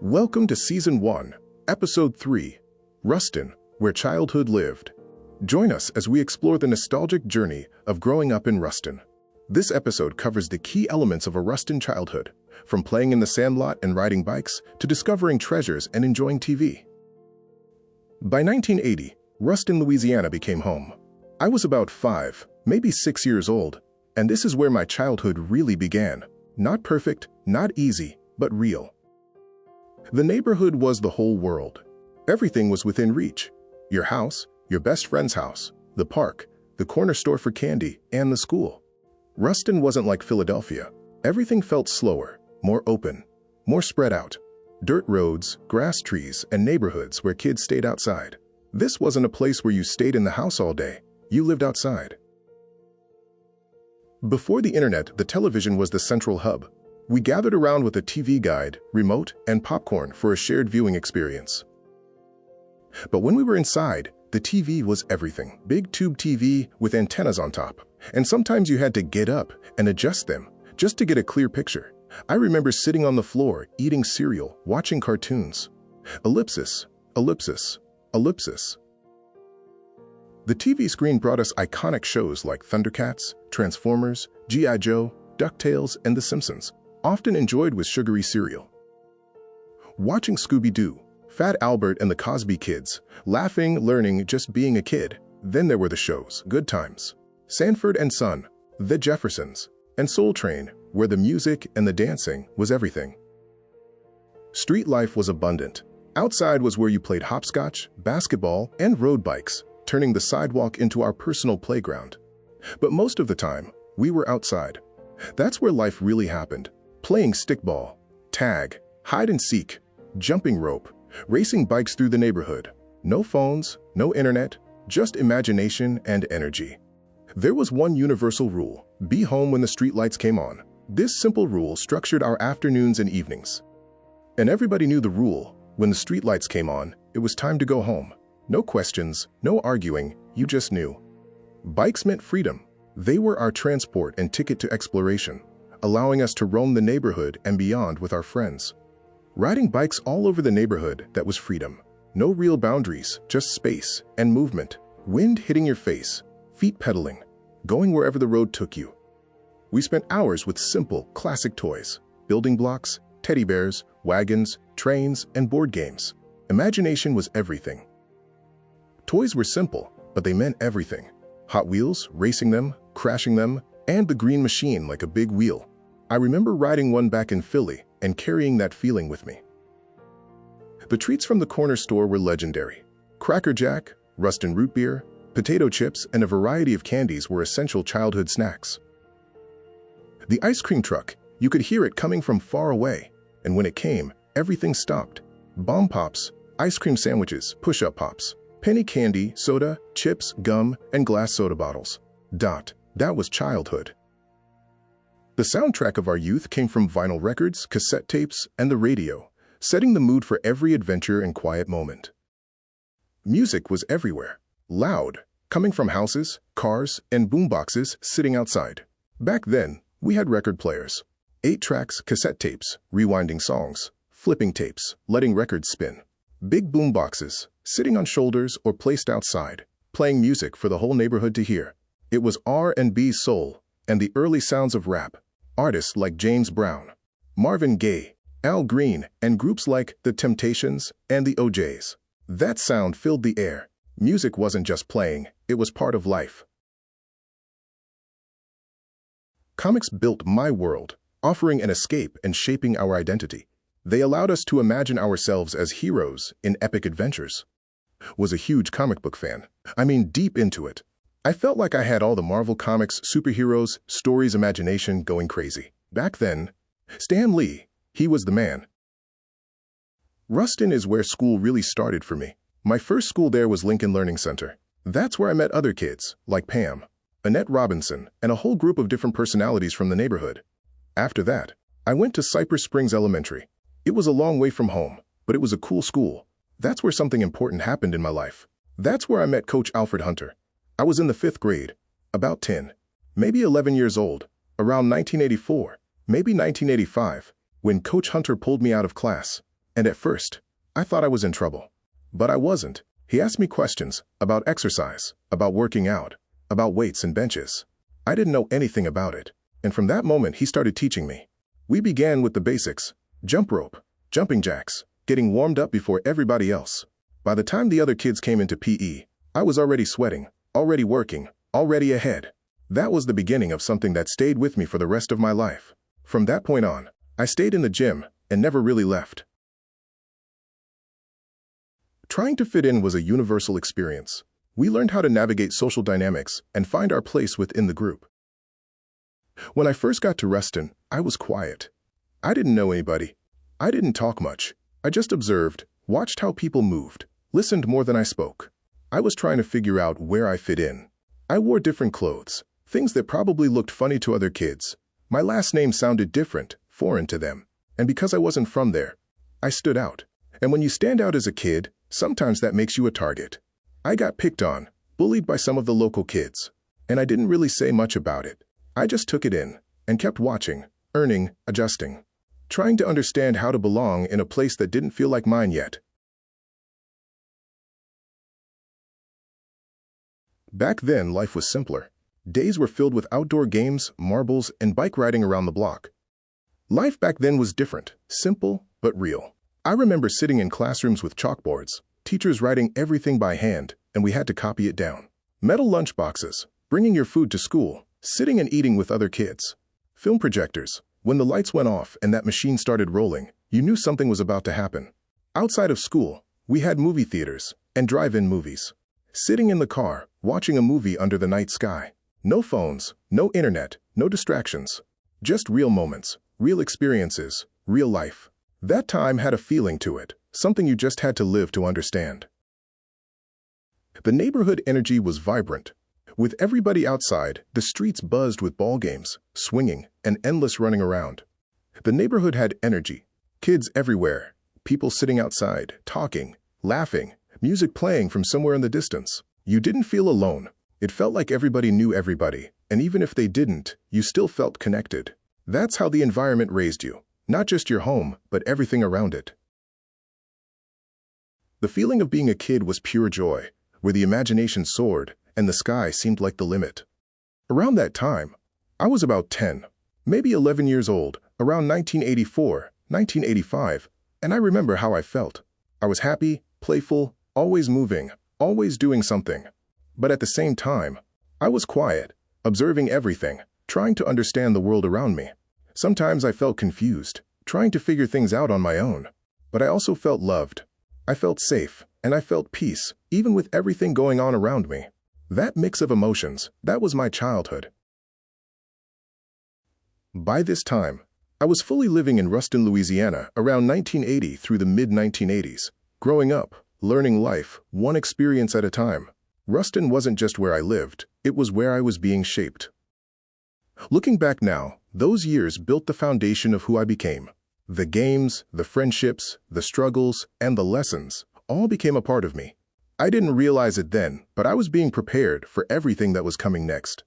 Welcome to Season 1, Episode 3, Ruston, Where Childhood Lived. Join us as we explore the nostalgic journey of growing up in Ruston. This episode covers the key elements of a Ruston childhood, from playing in the sandlot and riding bikes to discovering treasures and enjoying TV. By 1980, Ruston, Louisiana became home. I was about 5, maybe 6 years old, and this is where my childhood really began. Not perfect, not easy, but real. The neighborhood was the whole world. Everything was within reach. Your house, your best friend's house, the park, the corner store for candy, and the school. Ruston wasn't like Philadelphia. Everything felt slower, more open, more spread out. Dirt roads, grass trees, and neighborhoods where kids stayed outside. This wasn't a place where you stayed in the house all day. You lived outside. Before the internet, the television was the central hub. We gathered around with a TV guide, remote, and popcorn for a shared viewing experience. But when we were inside, the TV was everything. Big tube TV with antennas on top. And sometimes you had to get up and adjust them just to get a clear picture. I remember sitting on the floor, eating cereal, watching cartoons. Ellipsis, ellipsis, ellipsis. The TV screen brought us iconic shows like Thundercats, Transformers, G.I. Joe, DuckTales, and The Simpsons, often enjoyed with sugary cereal. Watching Scooby-Doo, Fat Albert and the Cosby Kids, laughing, learning, just being a kid. Then there were the shows, Good Times, Sanford and Son, The Jeffersons, and Soul Train, where the music and the dancing was everything. Street life was abundant. Outside was where you played hopscotch, basketball, and road bikes, turning the sidewalk into our personal playground. But most of the time, we were outside. That's where life really happened. Playing stickball, tag, hide and seek, jumping rope, racing bikes through the neighborhood. No phones, no internet, just imagination and energy. There was one universal rule: be home when the streetlights came on. This simple rule structured our afternoons and evenings. And everybody knew the rule: when the streetlights came on, it was time to go home. No questions, no arguing, you just knew. Bikes meant freedom. They were our transport and ticket to exploration, allowing us to roam the neighborhood and beyond with our friends. Riding bikes all over the neighborhood, that was freedom. No real boundaries, just space and movement. Wind hitting your face, feet pedaling, going wherever the road took you. We spent hours with simple, classic toys, building blocks, teddy bears, wagons, trains, and board games. Imagination was everything. Toys were simple, but they meant everything. Hot Wheels, racing them, crashing them, and the green machine like a big wheel. I remember riding one back in Philly and carrying that feeling with me. The treats from the corner store were legendary. Cracker Jack, Ruston root beer, potato chips, and a variety of candies were essential childhood snacks. The ice cream truck, you could hear it coming from far away, and when it came, everything stopped. Bomb pops, ice cream sandwiches, push-up pops, penny candy, soda, chips, gum, and glass soda bottles. That was childhood. The soundtrack of our youth came from vinyl records, cassette tapes, and the radio, setting the mood for every adventure and quiet moment. Music was everywhere, loud, coming from houses, cars, and boomboxes sitting outside. Back then, we had record players. 8 tracks, cassette tapes, rewinding songs, flipping tapes, letting records spin. Big boomboxes, sitting on shoulders or placed outside, playing music for the whole neighborhood to hear. It was R&B soul and the early sounds of rap. Artists like James Brown, Marvin Gaye, Al Green, and groups like The Temptations and the O'Jays. That sound filled the air. Music wasn't just playing, it was part of life. Comics built my world, offering an escape and shaping our identity. They allowed us to imagine ourselves as heroes in epic adventures. Was a huge comic book fan. I mean, deep into it. I felt like I had all the Marvel Comics, superheroes, stories, imagination going crazy. Back then, Stan Lee, he was the man. Ruston is where school really started for me. My first school there was Lincoln Learning Center. That's where I met other kids, like Pam, Annette Robinson, and a whole group of different personalities from the neighborhood. After that, I went to Cypress Springs Elementary. It was a long way from home, but it was a cool school. That's where something important happened in my life. That's where I met Coach Alfred Hunter. I was in the 5th grade, about 10, maybe 11 years old, around 1984, maybe 1985, when Coach Hunter pulled me out of class And at first, I thought I was in trouble. But I wasn't. He asked me questions about exercise, about working out, about weights and benches. I didn't know anything about it. And from that moment, he started teaching me. We began with the basics: jump rope, jumping jacks, getting warmed up before everybody else. By the time the other kids came into PE, I was already sweating, already working, already ahead. That was the beginning of something that stayed with me for the rest of my life. From that point on, I stayed in the gym and never really left. Trying to fit in was a universal experience. We learned how to navigate social dynamics and find our place within the group. When I first got to Ruston, I was quiet. I didn't know anybody. I didn't talk much. I just observed, watched how people moved, listened more than I spoke. I was trying to figure out where I fit in. I wore different clothes, things that probably looked funny to other kids. My last name sounded different, foreign to them. And because I wasn't from there, I stood out. And when you stand out as a kid, sometimes that makes you a target. I got picked on, bullied by some of the local kids. And I didn't really say much about it. I just took it in and kept watching, earning, adjusting, trying to understand how to belong in a place that didn't feel like mine yet. Back then, life was simpler. Days were filled with outdoor games, marbles, and bike riding around the block. Life back then was different, simple, but real. I remember sitting in classrooms with chalkboards, teachers writing everything by hand, and we had to copy it down. Metal lunchboxes, bringing your food to school, sitting and eating with other kids. Film projectors. When the lights went off and that machine started rolling, you knew something was about to happen. Outside of school, we had movie theaters and drive-in movies. Sitting in the car, watching a movie under the night sky. No phones, no internet, no distractions. Just real moments, real experiences, real life. That time had a feeling to it, something you just had to live to understand. The neighborhood energy was vibrant. With everybody outside, the streets buzzed with ball games, swinging, and endless running around. The neighborhood had energy. Kids everywhere, people sitting outside, talking, laughing, music playing from somewhere in the distance. You didn't feel alone. It felt like everybody knew everybody, and even if they didn't, you still felt connected. That's how the environment raised you, not just your home, but everything around it. The feeling of being a kid was pure joy, where the imagination soared and the sky seemed like the limit. Around that time, I was about 10, maybe 11 years old, around 1984, 1985, and I remember how I felt. I was happy, playful, always moving, always doing something. But at the same time, I was quiet, observing everything, trying to understand the world around me. Sometimes I felt confused, trying to figure things out on my own. But I also felt loved. I felt safe, and I felt peace, even with everything going on around me. That mix of emotions, that was my childhood. By this time, I was fully living in Ruston, Louisiana, around 1980 through the mid-1980s. Growing up, learning life, one experience at a time. Ruston wasn't just where I lived, it was where I was being shaped. Looking back now, those years built the foundation of who I became. The games, the friendships, the struggles, and the lessons all became a part of me. I didn't realize it then, but I was being prepared for everything that was coming next.